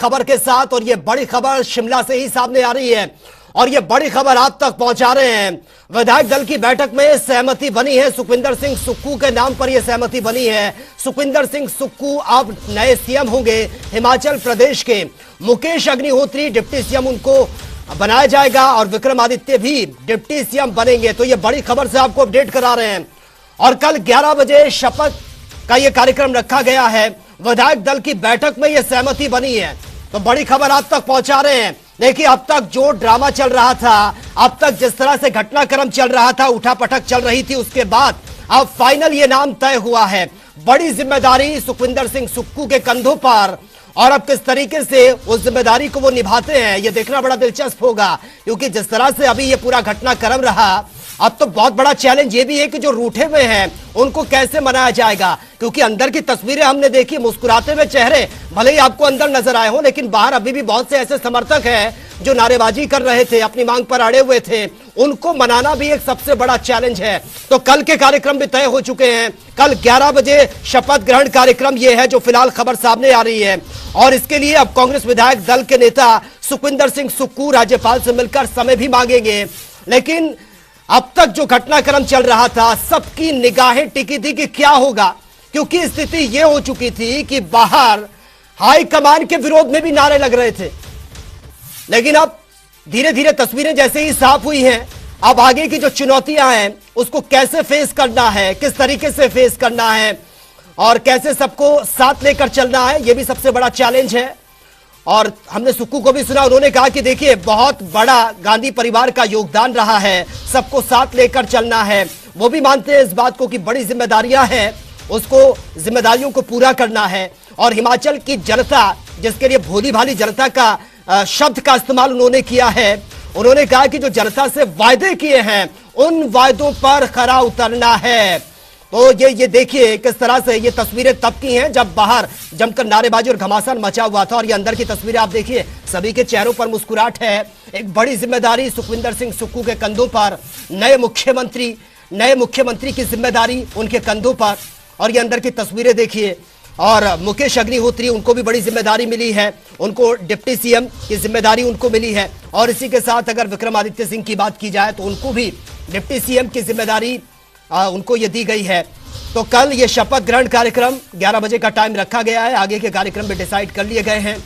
खबर के साथ, और ये बड़ी खबर शिमला से ही सामने आ रही है और ये बड़ी खबर आप तक पहुंचा रहे हैं। विधायक दल की बैठक में सहमति बनी है, सुखविंदर सिंह सुक्खू के नाम पर यह सहमति बनी है। सुखविंदर सिंह सुक्खू अब नए सीएम होंगे हिमाचल प्रदेश के। मुकेश अग्निहोत्री डिप्टी सीएम उनको बनाया जाएगा और विक्रमादित्य भी डिप्टी सीएम बनेंगे। तो ये बड़ी खबर से आपको अपडेट करा रहे हैं। और कल 11 बजे शपथ का यह कार्यक्रम रखा गया है। विधायक दल की बैठक में यह सहमति बनी है, तो बड़ी खबर आप तक पहुंचा रहे हैं। देखिए, अब तक जो ड्रामा चल रहा था, अब तक जिस तरह से घटनाक्रम चल रहा था, उठापटक चल रही थी, उसके बाद अब फाइनल ये नाम तय हुआ है। बड़ी जिम्मेदारी सुखविंदर सिंह सुक्खू के कंधों पर, और अब किस तरीके से उस जिम्मेदारी को वो निभाते हैं ये देखना बड़ा दिलचस्प होगा। क्योंकि जिस तरह से अभी ये पूरा घटनाक्रम रहा, अब तो बहुत बड़ा चैलेंज ये भी है कि जो रूठे हुए हैं उनको कैसे मनाया जाएगा। क्योंकि अंदर की तस्वीरें हमने देखी, मुस्कुराते हुए चेहरे भले ही आपको अंदर नजर आए हो, लेकिन बाहर अभी भी बहुत से ऐसे समर्थक हैं जो नारेबाजी कर रहे थे, अपनी मांग पर अड़े हुए थे। उनको मनाना भी एक सबसे बड़ा चैलेंज है। तो कल के कार्यक्रम भी तय हो चुके हैं। कल 11 बजे शपथ ग्रहण कार्यक्रम ये है जो फिलहाल खबर सामने आ रही है। और इसके लिए अब कांग्रेस विधायक दल के नेता सुखविंदर सिंह सुक्खू राज्यपाल से मिलकर समय भी मांगेंगे। लेकिन अब तक जो घटनाक्रम चल रहा था, सबकी निगाहें टिकी थी कि क्या होगा, क्योंकि स्थिति यह हो चुकी थी कि बाहर हाईकमान के विरोध में भी नारे लग रहे थे। लेकिन अब धीरे धीरे तस्वीरें जैसे ही साफ हुई हैं, अब आगे की जो चुनौतियां हैं उसको कैसे फेस करना है, किस तरीके से फेस करना है और कैसे सबको साथ लेकर चलना है, यह भी सबसे बड़ा चैलेंज है। और हमने सुक्खू को भी सुना, उन्होंने कहा कि देखिए, बहुत बड़ा गांधी परिवार का योगदान रहा है, सबको साथ लेकर चलना है। वो भी मानते हैं इस बात को कि बड़ी जिम्मेदारियां हैं, उसको जिम्मेदारियों को पूरा करना है। और हिमाचल की जनता, जिसके लिए भोली भाली जनता का शब्द का इस्तेमाल उन्होंने किया है, उन्होंने कहा कि जो जनता से वायदे किए हैं उन वायदों पर खरा उतरना है। तो ये देखिए किस तरह से ये तस्वीरें तब की हैं जब बाहर जमकर नारेबाजी और घमासान मचा हुआ था। और ये अंदर की तस्वीरें आप देखिए, सभी के चेहरों पर मुस्कुराहट है। एक बड़ी जिम्मेदारी सुखविंदर सिंह सुक्खू के कंधों पर, नए मुख्यमंत्री की जिम्मेदारी उनके कंधों पर। और ये अंदर की तस्वीरें देखिए। और मुकेश अग्निहोत्री, उनको भी बड़ी जिम्मेदारी मिली है, उनको डिप्टी सीएम की जिम्मेदारी उनको मिली है। और इसी के साथ अगर विक्रमादित्य सिंह की बात की जाए तो उनको भी डिप्टी सीएम की जिम्मेदारी उनको ये दी गई है। तो कल ये शपथ ग्रहण कार्यक्रम 11 बजे का टाइम रखा गया है। आगे के कार्यक्रम भी डिसाइड कर लिए गए हैं।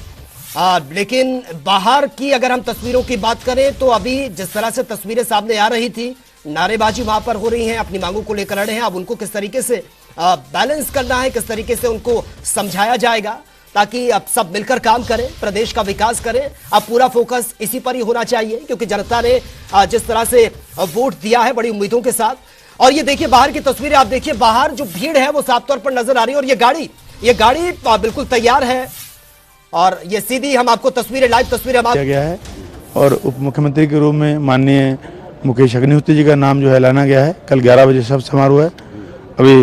लेकिन बाहर की अगर हम तस्वीरों की बात करें तो अभी जिस तरह से तस्वीरें सामने आ रही थी, नारेबाजी वहां पर हो रही है, अपनी मांगों को लेकर अड़े हैं। अब उनको किस तरीके से बैलेंस करना है, किस तरीके से उनको समझाया जाएगा ताकि अब सब मिलकर काम करें, प्रदेश का विकास करें। अब पूरा फोकस इसी पर ही होना चाहिए, क्योंकि जनता ने जिस तरह से वोट दिया है बड़ी उम्मीदों के साथ। और ये देखिए बाहर की तस्वीरें, आप देखिए बाहर जो भीड़ है वो साफ तौर पर नजर आ रही है। और ये गाड़ी बिल्कुल तैयार है। और ये सीधी हम आपको तस्वीरें, लाइव तस्वीरें हम गया है। और उप मुख्यमंत्री के रूप में माननीय मुकेश अग्निहोत्री जी का नाम जो है लाना गया है। कल 11 बजे शपथ समारोह है। अभी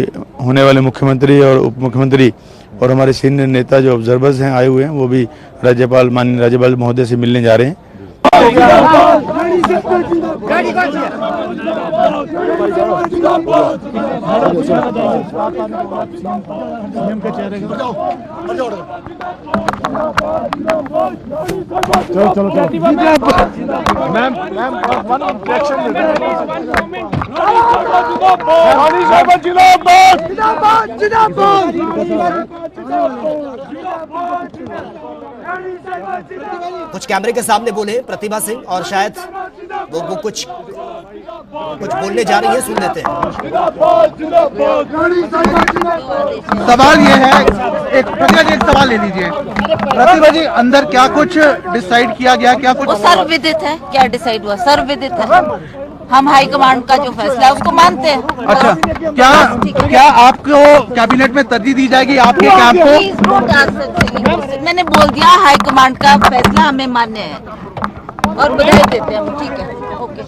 होने वाले मुख्यमंत्री और उप मुख्यमंत्री और हमारे सीनियर नेता जो ऑब्जर्वर्स हैं आए हुए हैं, वो भी माननीय राज्यपाल महोदय से मिलने जा रहे हैं। चलो मैम वन ऑब्जेक्शन कुछ कैमरे के सामने बोले प्रतिभा सिंह, और शायद वो कुछ बोलने जा रही है, सुन लेते हैं। सवाल ये है, एक प्रतिभा जी, एक सवाल ले लीजिए। प्रतिभा जी, अंदर क्या कुछ डिसाइड किया गया, क्या कुछ सर्वविदित है? क्या डिसाइड हुआ? सर्वविदित है। हम हाईकमांड का जो फैसला है उसको मानते हैं। अच्छा, क्या आपको कैबिनेट में तरजीह दी जाएगी आपके कैंप को? मैंने बोल दिया, हाईकमांड का फैसला हमें मान्य है और बधाई देते हैं हम। ठीक है, ओके।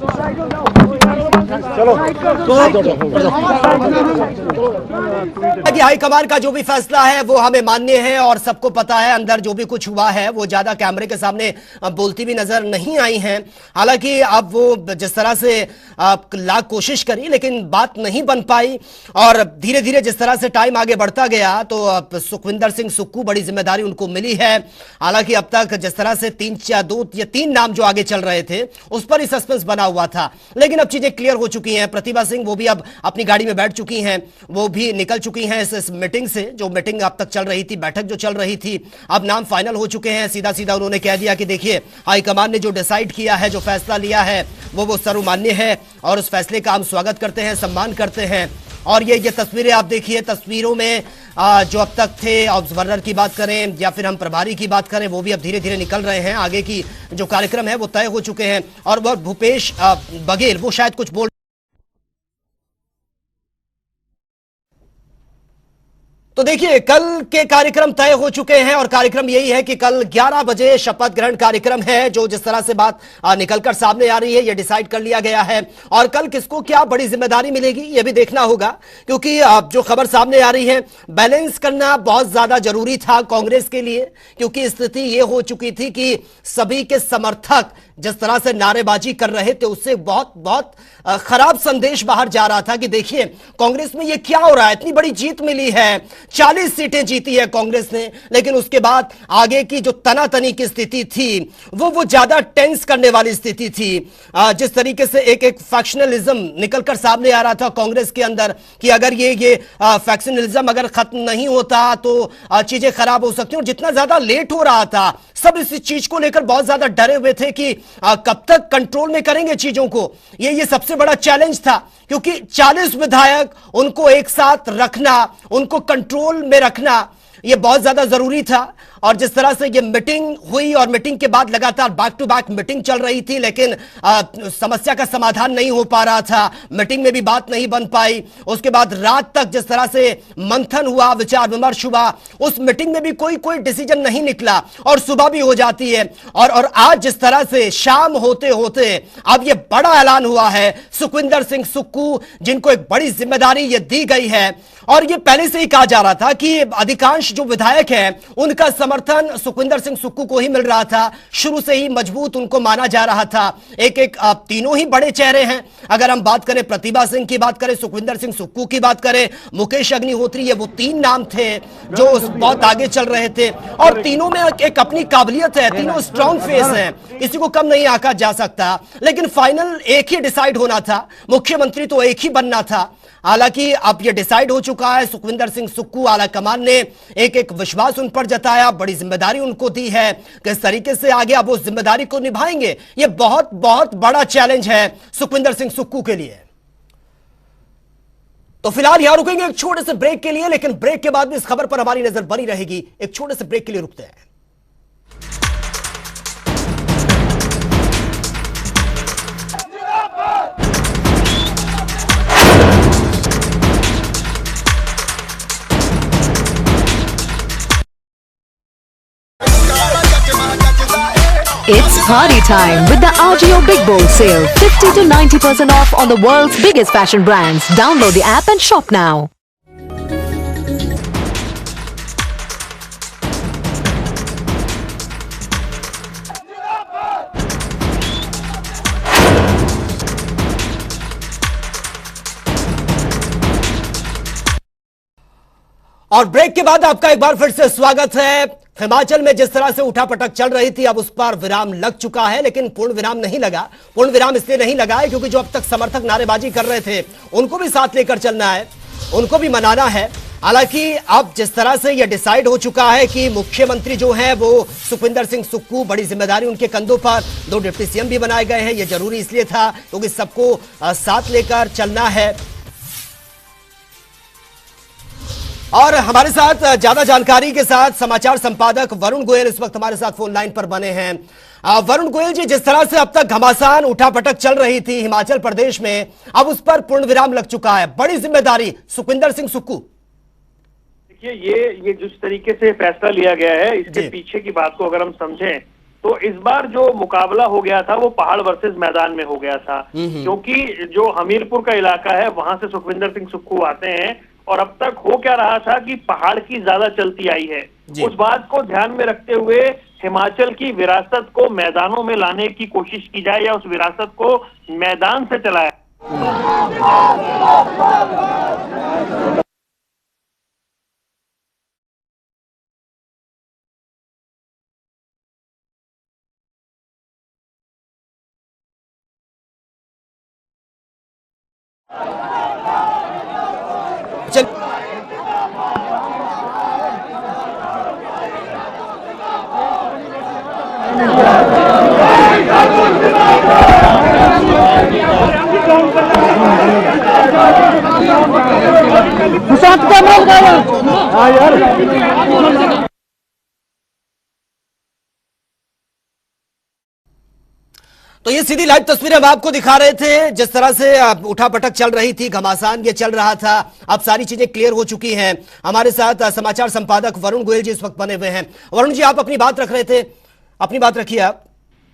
कि हाईकमान का जो भी फैसला है वो हमें मान्य है और सबको पता है अंदर जो भी कुछ हुआ है वो ज्यादा कैमरे के सामने बोलती भी नजर नहीं आई हैं। हालांकि अब वो जिस तरह से लाख कोशिश करी लेकिन बात नहीं बन पाई और धीरे धीरे जिस तरह से टाइम आगे बढ़ता गया तो सुखविंदर सिंह सुक्खू बड़ी जिम्मेदारी उनको मिली है। हालांकि अब तक जिस तरह से तीन नाम जो आगे चल रहे थे उस पर ही सस्पेंस बना हुआ था, लेकिन अब चीजें क्लियर हो चुकी हैं। प्रतिभा सिंह वो भी अब अपनी गाड़ी में बैठ चुकी हैं, वो भी निकल चुकी हैं इस मीटिंग से, जो मीटिंग अब तक चल रही थी, बैठक जो चल रही थी। अब नाम फाइनल हो चुके हैं। सीधा सीधा उन्होंने कह दिया कि देखिए हाईकमान ने जो डिसाइड किया है, जो फैसला लिया है वो सर्वमान्य है और उस फैसले का हम स्वागत करते हैं, सम्मान करते हैं। और ये तस्वीरें आप देखिए, तस्वीरों में जो अब तक थे ऑब्जर्वर की बात करें या फिर हम प्रभारी की बात करें, वो भी अब धीरे धीरे निकल रहे हैं। आगे की जो कार्यक्रम है वो तय हो चुके हैं और वह भूपेश बघेल वो शायद कुछ बोल। तो देखिए कल के कार्यक्रम तय हो चुके हैं और कार्यक्रम यही है कि कल 11 बजे शपथ ग्रहण कार्यक्रम है। जो जिस तरह से बात निकलकर सामने आ रही है ये डिसाइड कर लिया गया है और कल किसको क्या बड़ी जिम्मेदारी मिलेगी ये भी देखना होगा, क्योंकि जो खबर सामने आ रही है बैलेंस करना बहुत ज्यादा जरूरी था कांग्रेस के लिए, क्योंकि स्थिति ये हो चुकी थी कि सभी के समर्थक जिस तरह से नारेबाजी कर रहे थे उससे बहुत बहुत खराब संदेश बाहर जा रहा था कि देखिए कांग्रेस में ये क्या हो रहा है, इतनी बड़ी जीत मिली है, 40 सीटें जीती है कांग्रेस ने, लेकिन उसके बाद आगे की जो तनातनी की स्थिति थी वो ज्यादा टेंस करने वाली स्थिति थी। जिस तरीके से एक फैक्शनलिज्म निकलकर सामने आ रहा था कांग्रेस के अंदर कि अगर ये फैक्शनलिज्म अगर खत्म नहीं होता तो चीजें खराब हो सकती हैं, और जितना ज्यादा लेट हो रहा था सब इस चीज को लेकर बहुत ज्यादा डरे हुए थे कि कब तक कंट्रोल में करेंगे चीजों को। ये सबसे बड़ा चैलेंज था, क्योंकि 40 विधायक उनको एक साथ रखना, उनको कंट्रोल में रखना ये बहुत ज्यादा जरूरी था। और जिस तरह से ये मीटिंग हुई और मीटिंग के बाद लगातार बैक टू बैक मीटिंग चल रही थी, लेकिन समस्या का समाधान नहीं हो पा रहा था, मीटिंग में भी बात नहीं बन पाई। उसके बाद रात तक जिस तरह से मंथन हुआ, विचार विमर्श हुआ, उस मीटिंग में भी कोई डिसीजन नहीं निकला और सुबह भी हो जाती है। और आज जिस तरह से शाम होते होते अब ये बड़ा ऐलान हुआ है सुखविंदर सिंह सुक्खू, जिनको एक बड़ी जिम्मेदारी ये दी गई है। और ये पहले से ही कहा जा रहा था कि अधिकांश जो विधायक हैं उनका समर्थन सुखविंदर सिंह सुक्खू को ही मिल रहा था, शुरू से ही मजबूत उनको माना जा रहा था। एक तीनों ही बड़े चेहरे हैं, अगर हम बात करें प्रतिभा सिंह की बात करें, सुखविंदर सिंह सुक्खू की बात करें, मुकेश अग्निहोत्री, ये वो तीन नाम थे जो बहुत आगे चल रहे थे और तीनों में एक अपनी काबिलियत है, तीनों स्ट्रॉन्ग फेस हैं, किसी को कम नहीं आंका जा सकता। लेकिन फाइनल एक ही डिसाइड होना था, मुख्यमंत्री तो एक ही बनना था। हालांकि अब यह डिसाइड हो चुका है, सुखविंदर सिंह सुक्खू आला कमान ने एक विश्वास उन पर जताया, बड़ी जिम्मेदारी उनको दी है, किस तरीके से आगे अब उस जिम्मेदारी को निभाएंगे यह बहुत बहुत बड़ा चैलेंज है सुखविंदर सिंह सुक्खू के लिए। तो फिलहाल यहां रुकेंगे एक छोटे से ब्रेक के लिए, लेकिन ब्रेक के बाद भी इस खबर पर हमारी नजर बनी रहेगी। एक छोटे से ब्रेक के लिए रुकते हैं। It's party time with the RGO Big Bowl sale. 50 to 90% off on the world's biggest fashion brands. Download the app and shop now. और ब्रेक के बाद आपका एक बार फिर से स्वागत है। हिमाचल में जिस तरह से उठापटक चल रही थी अब उस पर विराम लग चुका है, लेकिन पूर्ण विराम नहीं लगा। पूर्ण विराम इसलिए नहीं लगा है क्योंकि जो अब तक समर्थक नारेबाजी कर रहे थे उनको भी साथ लेकर चलना है, उनको भी मनाना है। हालांकि अब जिस तरह से यह डिसाइड हो चुका है कि मुख्यमंत्री जो है वो सुखविंदर सिंह सुक्खू, बड़ी जिम्मेदारी उनके कंधों पर, 2 डिप्टी सीएम भी बनाए गए हैं। यह जरूरी इसलिए था क्योंकि सबको साथ लेकर चलना है। और हमारे साथ ज्यादा जानकारी के साथ समाचार संपादक वरुण गोयल इस वक्त हमारे साथ फोन लाइन पर बने हैं। वरुण गोयल जी, जिस तरह से अब तक घमासान उठापटक चल रही थी हिमाचल प्रदेश में, अब उस पर पूर्ण विराम लग चुका है, बड़ी जिम्मेदारी सुखविंदर सिंह सुक्खू। देखिए ये जिस तरीके से फैसला लिया गया है, इसके पीछे की बात को अगर हम समझें तो इस बार जो मुकाबला हो गया था वो पहाड़ वर्सेस मैदान में हो गया था, क्योंकि जो हमीरपुर का इलाका है वहां से सुखविंदर सिंह सुक्खू आते हैं और अब तक हो क्या रहा था कि पहाड़ की ज्यादा चलती आई है। उस बात को ध्यान में रखते हुए हिमाचल की विरासत को मैदानों में लाने की कोशिश की जाए या उस विरासत को मैदान से चलाया। तो ये सीधी लाइव तस्वीरें हम आपको दिखा रहे थे, जिस तरह से उठापटक चल रही थी, घमासान ये चल रहा था। अब सारी चीजें क्लियर हो चुकी हैं। हमारे साथ समाचार संपादक वरुण गोयल जी इस वक्त बने हुए हैं। वरुण जी, आप अपनी बात रख रहे थे, अपनी बात रखिए आप।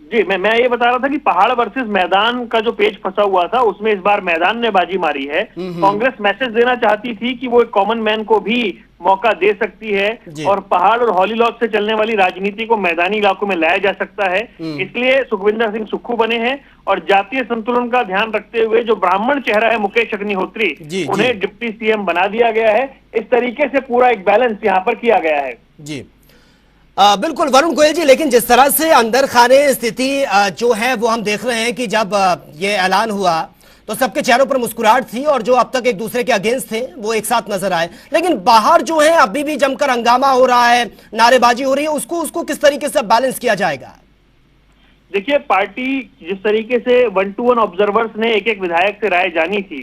जी, मैं ये बता रहा था कि पहाड़ वर्सेस मैदान का जो पेज फंसा हुआ था उसमें इस बार मैदान ने बाजी मारी है। कांग्रेस मैसेज देना चाहती थी कि वो एक कॉमन मैन को भी मौका दे सकती है और पहाड़ और हॉलीलॉज से चलने वाली राजनीति को मैदानी इलाकों में लाया जा सकता है। इसलिए सुखविंदर सिंह सुक्खू बने हैं और जातीय संतुलन का ध्यान रखते हुए जो ब्राह्मण चेहरा है मुकेश अग्निहोत्री, उन्हें डिप्टी सीएम बना दिया गया है। इस तरीके से पूरा एक बैलेंस यहाँ पर किया गया है। जी बिल्कुल वरुण गोयल जी, लेकिन जिस तरह से अंदर खाने स्थिति जो है वो हम देख रहे हैं कि जब ये ऐलान हुआ तो सबके चेहरों पर मुस्कुराहट थी और जो अब तक एक दूसरे के अगेंस्ट थे वो एक साथ नजर आए, लेकिन बाहर जो है अभी भी जमकर हंगामा हो रहा है, नारेबाजी हो रही है। उसको किस तरीके से बैलेंस किया जाएगा? देखिए, पार्टी जिस तरीके से 1-to-1 ऑब्जर्वर्स ने एक एक विधायक से राय जानी थी,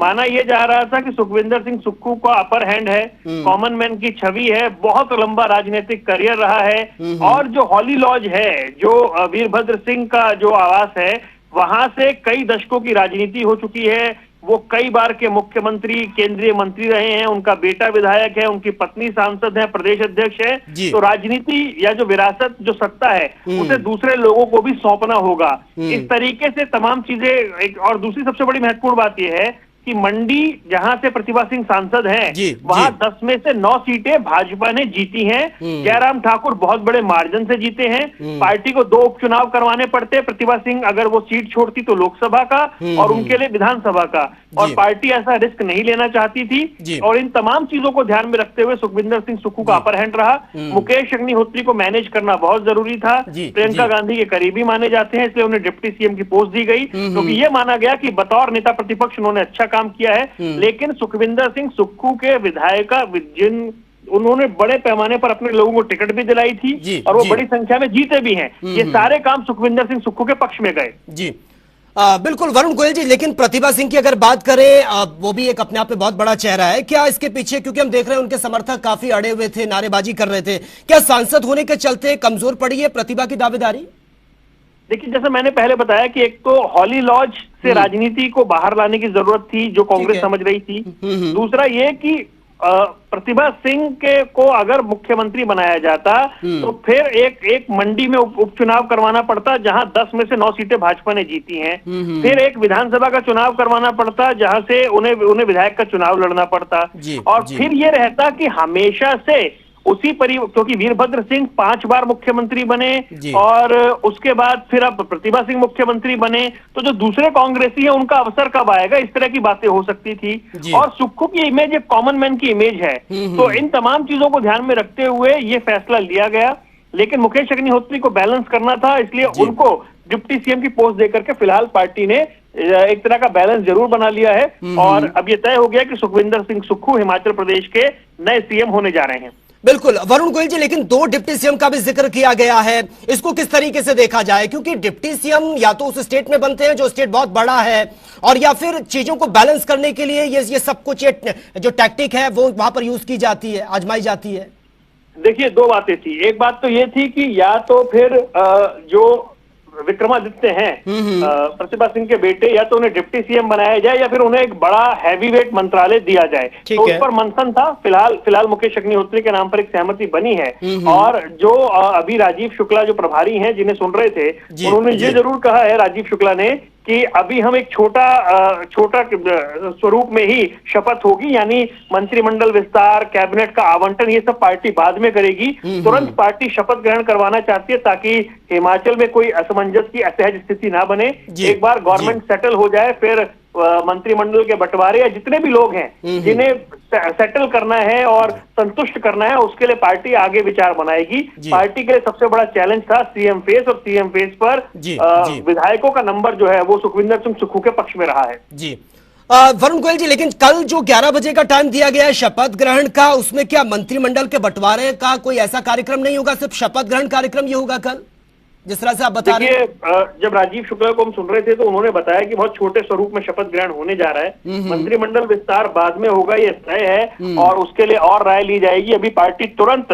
माना यह जा रहा था कि सुखविंदर सिंह सुक्खू का अपर हैंड है, कॉमन मैन की छवि है, बहुत लंबा राजनीतिक करियर रहा है और जो हॉली लॉज है, जो वीरभद्र सिंह का जो आवास है, वहां से कई दशकों की राजनीति हो चुकी है। वो कई बार के मुख्यमंत्री, केंद्रीय मंत्री रहे हैं, उनका बेटा विधायक है, उनकी पत्नी सांसद है, प्रदेश अध्यक्ष है। तो राजनीति या जो विरासत, जो सत्ता है, उसे दूसरे लोगों को भी सौंपना होगा। इस तरीके से तमाम चीजें। और दूसरी सबसे बड़ी महत्वपूर्ण बात यह है कि मंडी जहां से प्रतिभा सिंह सांसद हैं, वहां 10 में से 9 सीटें भाजपा ने जीती हैं। जयराम ठाकुर बहुत बड़े मार्जिन से जीते हैं। पार्टी को 2 उपचुनाव करवाने पड़ते। प्रतिभा सिंह अगर वो सीट छोड़ती तो लोकसभा का और उनके लिए विधानसभा का, और पार्टी ऐसा रिस्क नहीं लेना चाहती थी। और इन तमाम चीजों को ध्यान में रखते हुए सुखविंदर सिंह सुक्खू का अपर हैंड रहा। मुकेश अग्निहोत्री को मैनेज करना बहुत जरूरी था। प्रियंका गांधी के करीबी माने जाते हैं, इसलिए उन्हें डिप्टी सीएम की पोस्ट दी गई, क्योंकि यह माना गया कि बतौर नेता प्रतिपक्ष उन्होंने अच्छा काम किया है। लेकिन सुखविंदर सिंह सुक्खू के विधायक उन्होंने बड़े पैमाने पर अपने लोगों को टिकट भी दिलाई थी और वो बड़ी संख्या में जीते भी हैं। ये सारे काम सुखविंदर सिंह सुक्खू के पक्ष में गए। जी बिल्कुल वरुण गोयल जी, लेकिन प्रतिभा सिंह की अगर बात करें, वो भी एक अपने आप में बहुत बड़ा चेहरा है। क्या इसके पीछे, क्योंकि हम देख रहे हैं उनके समर्थक काफी अड़े हुए थे, नारेबाजी कर रहे थे, क्या सांसद होने के चलते कमजोर पड़ी है प्रतिभा की दावेदारी? देखिए, जैसे मैंने पहले बताया कि एक तो हॉली लॉज से राजनीति को बाहर लाने की जरूरत थी, जो कांग्रेस समझ रही थी। दूसरा ये कि प्रतिभा सिंह को अगर मुख्यमंत्री बनाया जाता तो फिर एक मंडी में उपचुनाव करवाना पड़ता, जहां 10 में से 9 सीटें भाजपा ने जीती हैं। फिर एक विधानसभा का चुनाव करवाना पड़ता, जहां से उन्हें विधायक का चुनाव लड़ना पड़ता। और फिर ये रहता कि हमेशा से उसी क्योंकि वीरभद्र सिंह 5 बार मुख्यमंत्री बने और उसके बाद फिर अब प्रतिभा सिंह मुख्यमंत्री बने, तो जो दूसरे कांग्रेसी है उनका अवसर कब आएगा, इस तरह की बातें हो सकती थी। और सुक्खू की इमेज एक कॉमन मैन की इमेज है। तो इन तमाम चीजों को ध्यान में रखते हुए ये फैसला लिया गया। लेकिन मुकेश अग्निहोत्री को बैलेंस करना था, इसलिए उनको डिप्टी सीएम की पोस्ट देकर के फिलहाल पार्टी ने एक तरह का बैलेंस जरूर बना लिया है। और अब ये तय हो गया कि सुखविंदर सिंह सुक्खू हिमाचल प्रदेश के नए सीएम होने जा रहे हैं। बिल्कुल वरुण गोयल जी, लेकिन 2 डिप्टी सीएम का भी जिक्र किया गया है, इसको किस तरीके से देखा जाए? क्योंकि डिप्टी सीएम या तो उस स्टेट में बनते हैं जो स्टेट बहुत बड़ा है, और या फिर चीजों को बैलेंस करने के लिए ये सब कुछ जो टैक्टिक है वो वहां पर यूज की जाती है, आजमाई जाती है। देखिए, 2 बातें थी। एक बात तो ये थी कि या तो फिर जो विक्रमादित्य हैं, प्रतिभा सिंह के बेटे, या तो उन्हें डिप्टी सीएम बनाया जाए या फिर उन्हें एक बड़ा हैवीवेट मंत्रालय दिया जाए। तो उस पर मंथन था। फिलहाल मुकेश अग्निहोत्री के नाम पर एक सहमति बनी है। और जो अभी राजीव शुक्ला जो प्रभारी हैं जिन्हें सुन रहे थे, उन्होंने ये जरूर कहा है, राजीव शुक्ला ने, कि अभी हम एक छोटा स्वरूप में ही शपथ होगी, यानी मंत्रिमंडल विस्तार, कैबिनेट का आवंटन, ये सब पार्टी बाद में करेगी। तुरंत पार्टी शपथ ग्रहण करवाना चाहती है ताकि हिमाचल में कोई असमंजस की असहज स्थिति ना बने। एक बार गवर्नमेंट सेटल हो जाए, फिर मंत्रिमंडल के बंटवारे या जितने भी लोग हैं जिन्हें सेटल करना है और संतुष्ट करना है, उसके लिए पार्टी आगे विचार बनाएगी। पार्टी के लिए सबसे बड़ा चैलेंज था सीएम फेस, और सीएम फेस पर विधायकों का नंबर जो है वो सुखविंदर सिंह सुक्खू के पक्ष में रहा है। जी वरुण गोयल जी, लेकिन कल जो 11 बजे का टाइम दिया गया है शपथ ग्रहण का, उसमें क्या मंत्रिमंडल के बंटवारे का कोई ऐसा कार्यक्रम नहीं होगा, सिर्फ शपथ ग्रहण कार्यक्रम ये होगा कल, जिस तरह से आप बता रहे हैं? जब राजीव शुक्ला को हम सुन रहे थे तो उन्होंने बताया कि बहुत छोटे स्वरूप में शपथ ग्रहण होने जा रहा है। मंत्रिमंडल विस्तार बाद में होगा, ये तय है, और उसके लिए और राय ली जाएगी। अभी पार्टी तुरंत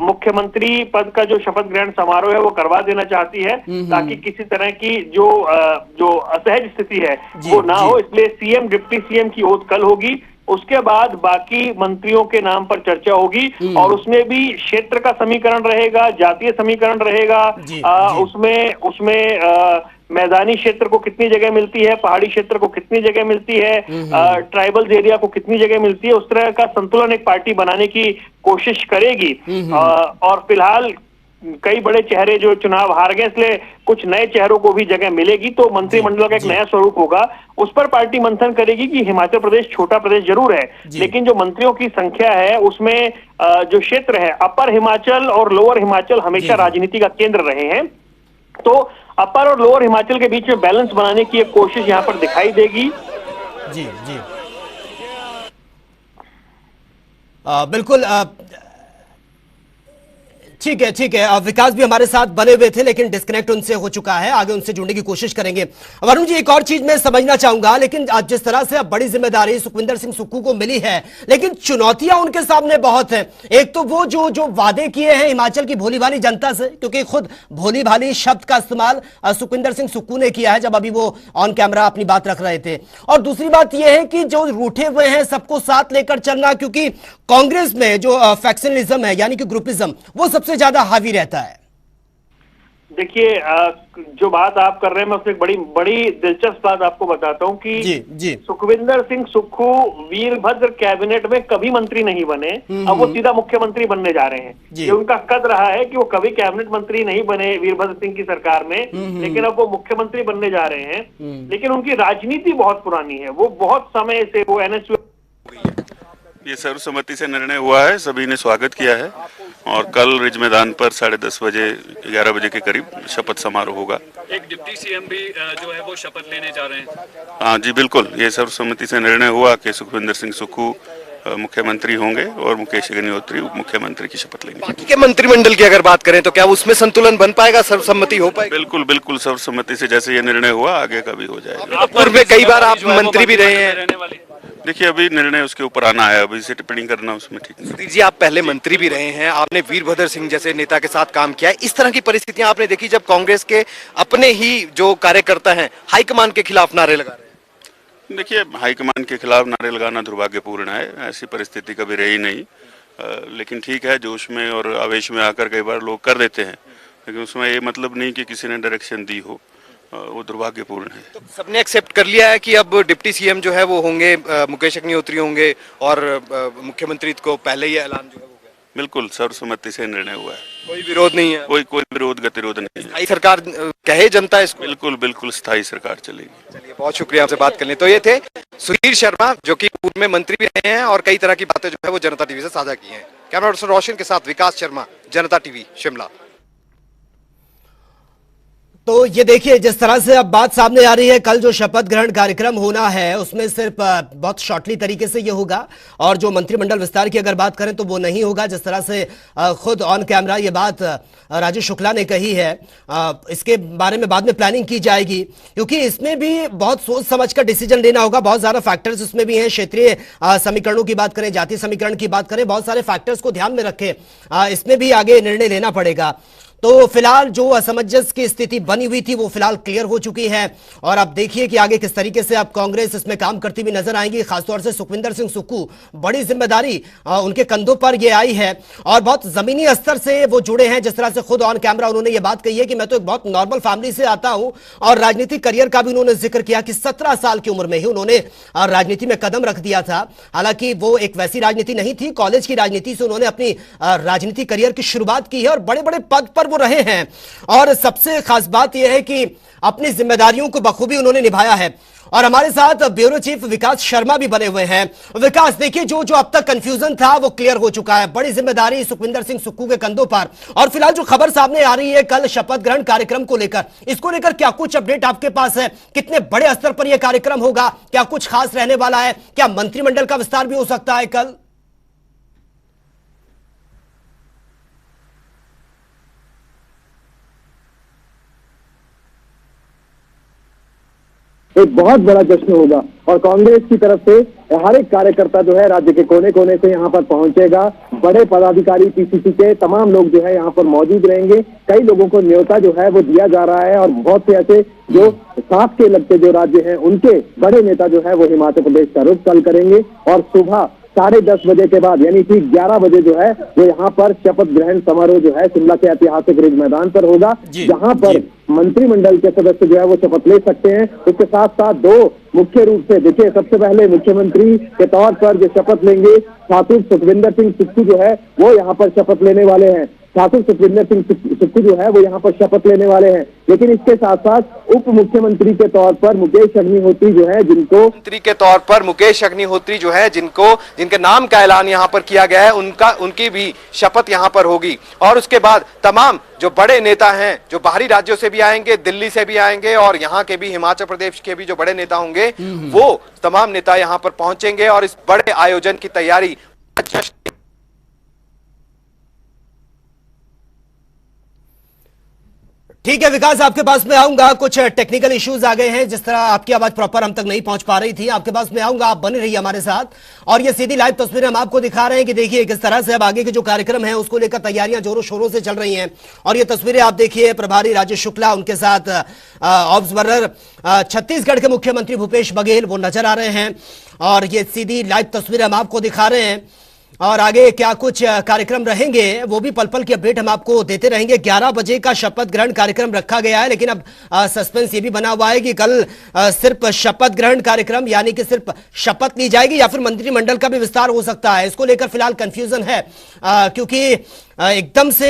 मुख्यमंत्री पद का जो शपथ ग्रहण समारोह है वो करवा देना चाहती है, ताकि किसी तरह की जो असहज स्थिति है वो ना हो। इसलिए सीएम, डिप्टी सीएम की ओथ कल होगी। उसके बाद बाकी मंत्रियों के नाम पर चर्चा होगी, और उसमें भी क्षेत्र का समीकरण रहेगा, जातीय समीकरण रहेगा। उसमें मैदानी क्षेत्र को कितनी जगह मिलती है, पहाड़ी क्षेत्र को कितनी जगह मिलती है, ट्राइबल्स एरिया को कितनी जगह मिलती है, उस तरह का संतुलन एक पार्टी बनाने की कोशिश करेगी। और फिलहाल कई बड़े चेहरे जो चुनाव हार गए, इसलिए कुछ नए चेहरों को भी जगह मिलेगी, तो मंत्रिमंडल का एक नया स्वरूप होगा। उस पर पार्टी मंथन करेगी कि हिमाचल प्रदेश छोटा प्रदेश जरूर है, लेकिन जो मंत्रियों की संख्या है उसमें जो क्षेत्र है, अपर हिमाचल और लोअर हिमाचल हमेशा राजनीति का केंद्र रहे हैं। तो अपर और लोअर हिमाचल के बीच में बैलेंस बनाने की एक कोशिश यहाँ पर दिखाई देगी। जी बिल्कुल ठीक है। विकास भी हमारे साथ बने हुए थे, लेकिन डिस्कनेक्ट उनसे हो चुका है। आगे उनसे जुड़ने की कोशिश करेंगे। वरुण जी, एक और चीज मैं समझना चाहूंगा, लेकिन जिस तरह से अब बड़ी जिम्मेदारी सुखविंदर सिंह सुक्खू को मिली है, लेकिन चुनौतियां उनके सामने बहुत हैं। एक तो वो जो वादे किए हैं हिमाचल की भोली भाली जनता से, क्योंकि खुद भोली भाली शब्द का इस्तेमाल सुखविंदर सिंह सुक्खू ने किया है जब अभी वो ऑन कैमरा अपनी बात रख रहे थे। और दूसरी बात यह है कि जो रूठे हुए हैं सबको साथ लेकर चलना, क्योंकि कांग्रेस में जो फैक्शनलिज्म है यानी कि ग्रुपिज्म, वो सबसे ज्यादा हावी रहता है। देखिए, जो बात आप कर रहे हैं, मैं उसमें एक बड़ी दिलचस्प बात आपको बताता हूं कि जी। सुखविंदर सिंह सुक्खू वीरभद्र कैबिनेट में कभी मंत्री नहीं बने। अब वो सीधा मुख्यमंत्री बनने जा रहे हैं। ये उनका कद रहा है कि वो कभी कैबिनेट मंत्री नहीं बने वीरभद्र सिंह की सरकार में, लेकिन अब वो मुख्यमंत्री बनने जा रहे हैं। लेकिन उनकी राजनीति बहुत पुरानी है। वो बहुत समय से वो एनएसयू, ये सर्वसम्मति से निर्णय हुआ है, सभी ने स्वागत किया है, और कल रिज मैदान पर 10:30 बजे 11 बजे के करीब शपथ समारोह होगा। एक डिप्टी सीएम भी जो है वो शपथ लेने जा रहे हैं। हाँ जी, बिल्कुल, ये सर्वसम्मति से निर्णय हुआ कि सुखविंदर सिंह सुक्खू मुख्यमंत्री होंगे और मुकेश अग्निहोत्री उप मुख्यमंत्री की शपथ लेंगे। बाकी के मंत्रिमंडल की अगर बात करें तो क्या उसमें संतुलन बन पाएगा, सर्वसम्मति हो पाएगी? बिल्कुल सर्वसम्मति से जैसे ये निर्णय हुआ आगे का भी हो जाएगा। पूर्व में कई बार आप मंत्री भी रहे हैं। देखिए, अभी निर्णय उसके ऊपर आना है, अभी से टिप्पणी करना उसमें ठीक नहीं। सुधीर जी, आप पहले मंत्री भी रहे हैं, आपने वीरभद्र सिंह जैसे नेता के साथ काम किया है। इस तरह की परिस्थितियां आपने देखी जब कांग्रेस के अपने ही जो कार्यकर्ता हैं हाईकमान के खिलाफ नारे लगा रहे हैं? देखिए, हाईकमान के खिलाफ नारे लगाना दुर्भाग्यपूर्ण है, ऐसी परिस्थिति कभी रही नहीं। लेकिन ठीक है, जोश में और आवेश में आकर कई बार लोग कर देते हैं, लेकिन उसमें ये मतलब नहीं कि किसी ने डायरेक्शन दी हो, वो दुर्भाग्यपूर्ण है। तो सबने एक्सेप्ट कर लिया है कि अब डिप्टी सीएम जो है वो होंगे मुकेश अग्निहोत्री होंगे, और मुख्यमंत्री को पहले ही ऐलान जो है वो गया? बिल्कुल सर्वसम्मति से निर्णय हुआ है, कोई विरोध नहीं है? कोई विरोध गतिरोध नहीं है। स्थायी सरकार कहे जनता इसको? बिल्कुल स्थायी सरकार चलेगी। चलिए, बहुत शुक्रिया आपसे बात करने। तो ये थे सुधीर शर्मा, जो कि पूर्व में मंत्री भी रहे हैं और कई तरह की बातें जो है वो जनता टीवी से साझा की है। कैमरा पर्सन रोशन के साथ विकास शर्मा, जनता टीवी, शिमला। तो ये देखिए, जिस तरह से अब बात सामने आ रही है, कल जो शपथ ग्रहण कार्यक्रम होना है उसमें सिर्फ बहुत शॉर्टली तरीके से ये होगा, और जो मंत्रिमंडल विस्तार की अगर बात करें तो वो नहीं होगा। जिस तरह से खुद ऑन कैमरा ये बात राजीव शुक्ला ने कही है, इसके बारे में बाद में प्लानिंग की जाएगी, क्योंकि इसमें भी बहुत सोच समझ कर डिसीजन लेना होगा। बहुत सारा फैक्टर्स उसमें भी हैं, क्षेत्रीय समीकरणों की बात करें, जातीय समीकरण की बात करें, बहुत सारे फैक्टर्स को ध्यान में रखें इसमें भी आगे निर्णय लेना पड़ेगा। तो फिलहाल जो असमंजस की स्थिति बनी हुई थी वो फिलहाल क्लियर हो चुकी है और अब देखिए कि आगे किस तरीके से अब कांग्रेस इसमें काम करती हुई नजर आएगी। खासतौर से सुखविंदर सिंह सुक्खू, बड़ी जिम्मेदारी उनके कंधों पर ये आई है और बहुत जमीनी स्तर से वो जुड़े हैं। जिस तरह से खुद ऑन कैमरा उन्होंने ये बात कही है कि मैं तो एक बहुत नॉर्मल फैमिली से आता हूं और राजनीतिक करियर का भी उन्होंने जिक्र किया कि 17 साल की उम्र में ही उन्होंने राजनीति में कदम रख दिया था। हालांकि वो एक वैसी राजनीति नहीं थी, कॉलेज की राजनीति से उन्होंने अपनी राजनीतिक करियर की शुरुआत की है और बड़े बड़े पद पर वो रहे हैं। और सबसे खास बात यह है कि अपनी जिम्मेदारियों को बखूबी उन्होंने निभाया है। और हमारे साथ ब्यूरो चीफ विकास शर्मा भी बने हुए हैं। विकास, देखिए जो जो अब तक कंफ्यूजन था वो क्लियर हो चुका है। बड़ी जिम्मेदारी सुखविंदर सिंह सुक्खू के कंधों पर और फिलहाल जो खबर सामने आ रही है कल शपथ ग्रहण कार्यक्रम को लेकर, इसको लेकर क्या कुछ अपडेट आपके पास है? कितने बड़े स्तर पर यह कार्यक्रम होगा? क्या कुछ खास रहने वाला है? क्या मंत्रिमंडल का विस्तार भी हो सकता है कल? एक बहुत बड़ा जश्न होगा और कांग्रेस की तरफ से हर एक कार्यकर्ता जो है राज्य के कोने कोने से यहाँ पर पहुंचेगा। बड़े पदाधिकारी पीसीसी के तमाम लोग जो है यहाँ पर मौजूद रहेंगे। कई लोगों को न्योता जो है वो दिया जा रहा है और बहुत से ऐसे जो साथ के लगते जो राज्य हैं उनके बड़े नेता जो है वो हिमाचल प्रदेश का रुख कल करेंगे और सुबह 10:30 बजे के बाद यानी कि 11 बजे जो है वो यहाँ पर शपथ ग्रहण समारोह जो है शिमला के ऐतिहासिक रिज मैदान पर होगा, जहाँ पर मंत्रिमंडल के सदस्य जो है वो शपथ ले सकते हैं। उसके साथ साथ दो मुख्य रूप से देखिए, सबसे पहले मुख्यमंत्री के तौर पर जो शपथ लेंगे ठाकुर सुखविंदर सिंह सुक्खू जो है वो यहाँ पर शपथ लेने वाले हैं। ठाकुर सुखविंदर सिंह सुक्खू जो है वो यहाँ पर शपथ लेने वाले हैं। लेकिन इसके साथ साथ उप मुख्यमंत्री के तौर पर मुकेश अग्निहोत्री जो है मंत्री के तौर पर मुकेश अग्निहोत्री जो है जिनके नाम का ऐलान यहाँ पर किया गया है उनकी भी शपथ यहाँ पर होगी। और उसके बाद तमाम जो बड़े नेता हैं जो बाहरी राज्यों से भी आएंगे, दिल्ली से भी आएंगे और यहाँ के भी हिमाचल प्रदेश के भी जो बड़े नेता होंगे वो तमाम नेता यहाँ पर पहुंचेंगे और इस बड़े आयोजन की तैयारी ठीक है विकास, आपके पास में आऊंगा। कुछ टेक्निकल इश्यूज आ गए हैं, जिस तरह आपकी आवाज प्रॉपर हम तक नहीं पहुंच पा रही थी। आपके पास में आऊंगा, आप बने रहिए हमारे साथ। और ये सीधी लाइव तस्वीरें हम आपको दिखा रहे हैं कि देखिए किस तरह से अब आगे के जो कार्यक्रम है उसको लेकर तैयारियां जोरों शोरों से चल रही हैं। और ये तस्वीरें आप देखिए, प्रभारी राजेश शुक्ला, उनके साथ ऑब्जर्वर छत्तीसगढ़ के मुख्यमंत्री भूपेश बघेल वो नजर आ रहे हैं। और ये सीधी लाइव तस्वीरें हम आपको दिखा रहे हैं और आगे क्या कुछ कार्यक्रम रहेंगे वो भी पल पल की अपडेट हम आपको देते रहेंगे। 11 बजे का शपथ ग्रहण कार्यक्रम रखा गया है, लेकिन अब सस्पेंस ये भी बना हुआ है कि कल सिर्फ शपथ ग्रहण कार्यक्रम यानी कि सिर्फ शपथ ली जाएगी या फिर मंत्रिमंडल का भी विस्तार हो सकता है। इसको लेकर फिलहाल कंफ्यूजन है क्योंकि एकदम से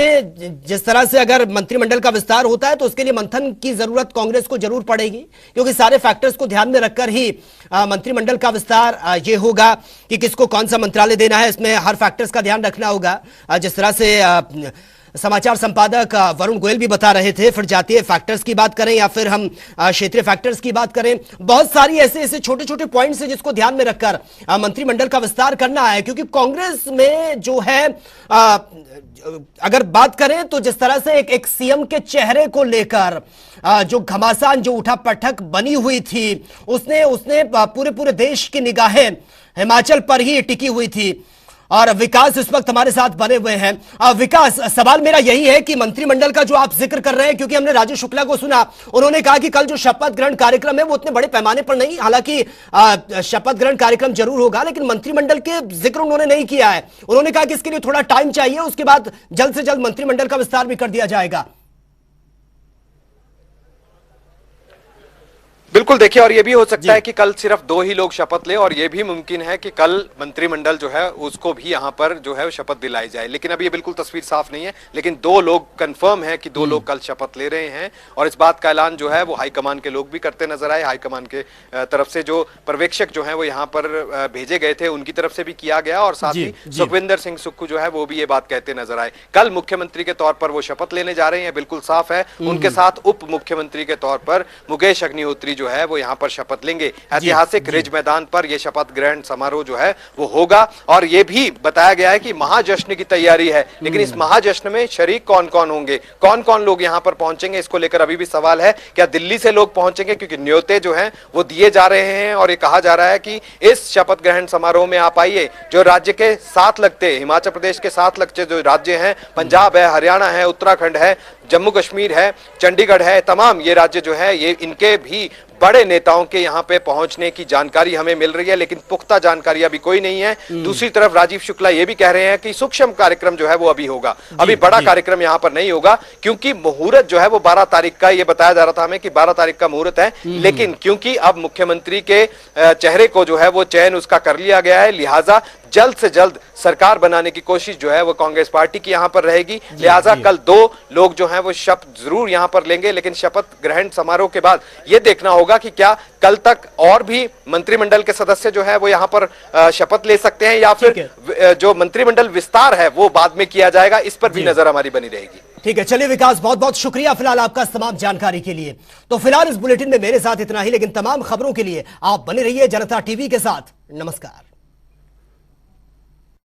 जिस तरह से अगर मंत्रिमंडल का विस्तार होता है तो उसके लिए मंथन की जरूरत कांग्रेस को जरूर पड़ेगी, क्योंकि सारे फैक्टर्स को ध्यान में रखकर ही मंत्रिमंडल का विस्तार ये होगा कि किसको कौन सा मंत्रालय देना है। इसमें हर फैक्टर्स का ध्यान रखना होगा। जिस तरह से समाचार संपादक वरुण गोयल भी बता रहे थे, फिर जातीय फैक्टर्स की बात करें या फिर हम क्षेत्रीय फैक्टर्स की बात करें, बहुत सारी ऐसे छोटे छोटे पॉइंट्स हैं जिसको ध्यान में रखकर मंत्रिमंडल का विस्तार करना है। क्योंकि कांग्रेस में जो है अगर बात करें तो जिस तरह से एक सीएम के चेहरे को लेकर जो घमासान जो उठा पटक बनी हुई थी उसने पूरे देश की निगाहें हिमाचल पर ही टिकी हुई थी। और विकास इस वक्त हमारे साथ बने हुए हैं। विकास, सवाल मेरा यही है कि मंत्रिमंडल का जो आप जिक्र कर रहे हैं, क्योंकि हमने राजेश शुक्ला को सुना, उन्होंने कहा कि कल जो शपथ ग्रहण कार्यक्रम है वो उतने बड़े पैमाने पर नहीं, हालांकि शपथ ग्रहण कार्यक्रम जरूर होगा, लेकिन मंत्रिमंडल के जिक्र उन्होंने नहीं किया है। उन्होंने कहा कि इसके लिए थोड़ा टाइम चाहिए, उसके बाद जल्द से जल्द मंत्रिमंडल का विस्तार भी कर दिया जाएगा। बिल्कुल, देखिए, और ये भी हो सकता है कि कल सिर्फ 2 ही लोग शपथ ले और ये भी मुमकिन है कि कल मंत्रिमंडल जो है उसको भी यहाँ पर जो है शपथ दिलाई जाए। लेकिन अभी ये बिल्कुल तस्वीर साफ नहीं है, लेकिन 2 लोग कंफर्म है कि 2 लोग कल शपथ ले रहे हैं और इस बात का ऐलान जो है वो हाईकमान के लोग भी करते नजर आए। हाईकमान के तरफ से जो पर्यवेक्षक जो है वो यहाँ पर भेजे गए थे उनकी तरफ से भी किया गया और साथ ही सुखविंदर सिंह सुक्खू जो है वो भी ये बात कहते नजर आए। कल मुख्यमंत्री के तौर पर वो शपथ लेने जा रहे हैं, बिल्कुल साफ है। उनके साथ उप मुख्यमंत्री के तौर पर मुकेश अग्निहोत्री जो है वो यहाँ पर शपथ लेंगे। ऐतिहासिक रिज मैदान पर यह शपथ ग्रहण समारोह जो है वो होगा और ये भी बताया गया है कि महाजश्न की तैयारी है। लेकिन इस महाजश्न में शरीक कौन कौन होंगे, कौन कौन लोग यहाँ पर पहुंचेंगे, इसको लेकर अभी भी सवाल है। क्या दिल्ली से लोग पहुंचेंगे, क्योंकि न्योते जो हैं वो दिए जा रहे हैं और ये कहा जा रहा है कि इस शपथ ग्रहण समारोह में आप आइए। जो राज्य के साथ लगते, हिमाचल प्रदेश के साथ लगते जो राज्य हैं, पंजाब है, हरियाणा है, उत्तराखंड है, जम्मू कश्मीर है, चंडीगढ़ है, तमाम ये राज्य जो है ये इनके भी बड़े नेताओं के यहाँ पे पहुंचने की जानकारी हमें मिल रही है, लेकिन पुख्ता जानकारी अभी कोई नहीं है। दूसरी तरफ राजीव शुक्ला ये भी कह रहे हैं कि सूक्ष्म कार्यक्रम जो है वो अभी होगा, अभी बड़ा कार्यक्रम यहाँ पर नहीं होगा, क्योंकि मुहूर्त जो है वो 12 तारीख का, ये बताया जा रहा था हमें कि 12 तारीख का मुहूर्त है, लेकिन क्योंकि अब मुख्यमंत्री के चेहरे को जो है वो चयन उसका कर लिया गया है, लिहाजा जल्द से जल्द सरकार बनाने की कोशिश जो है वो कांग्रेस पार्टी की यहां पर रहेगी। लिहाजा कल 2 लोग जो हैं वो शपथ जरूर यहां पर लेंगे, लेकिन शपथ ग्रहण समारोह के बाद यह देखना होगा कि क्या कल तक और भी मंत्रिमंडल के सदस्य जो है वो यहां पर शपथ ले सकते हैं, या फिर जो मंत्रिमंडल विस्तार है वो बाद में किया जाएगा, इस पर भी नजर हमारी बनी रहेगी। ठीक है, चलिए विकास, बहुत बहुत शुक्रिया फिलहाल आपका तमाम जानकारी के लिए। तो फिलहाल इस बुलेटिन में मेरे साथ इतना ही, लेकिन तमाम खबरों के लिए आप बने रहिए जनता टीवी के साथ। नमस्कार।